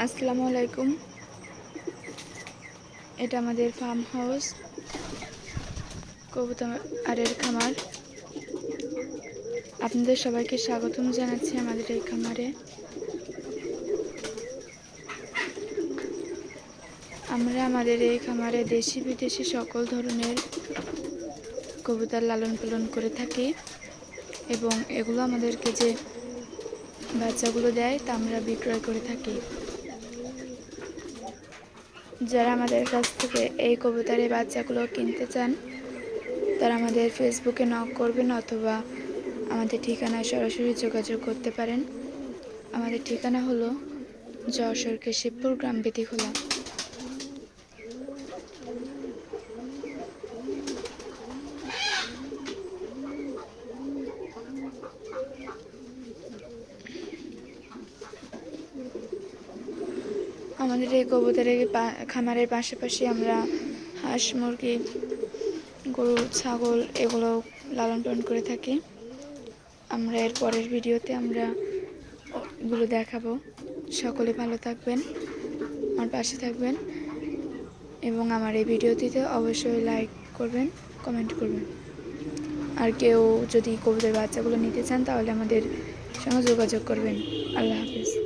আসসালামু আলাইকুম। এটা আমাদের ফার্ম হাউস, কবুতরের খামার। আপনাদের সবাইকে স্বাগতম জানাচ্ছি আমাদের এই খামারে। আমরা আমাদের এই খামারে দেশি বিদেশি সকল ধরনের কবুতর লালন পালন করে থাকি এবং এগুলো আমাদেরকে যে বাচ্চাগুলো দেয় তা আমরা বিক্রয় করে থাকি। যারা আমাদের কাছ থেকে এই কবুতরের বাচ্চাগুলো কিনতে চান তারা আমাদের ফেসবুকে নক করবেন অথবা আমাদের ঠিকানায় সরাসরি যোগাযোগ করতে পারেন। আমাদের ঠিকানা হলো যশোর কেশবপুর গ্রাম বেতিখোলা। আমাদের এই কবুতরের খামারের পাশাপাশি আমরা হাঁস, মুরগি, গরু, ছাগল এগুলো লালন পালন করে থাকি। আমরা এর পরের ভিডিওতে আমরা এগুলো দেখাবো। সকলে ভালো থাকবেন, আমার পাশে থাকবেন এবং আমার এই ভিডিওটিতে অবশ্যই লাইক করবেন, কমেন্ট করবেন। আর কেউ যদি কবুতরের বাচ্চাগুলো নিতে চান তাহলে আমাদের সঙ্গে যোগাযোগ করবেন। আল্লাহ হাফেজ।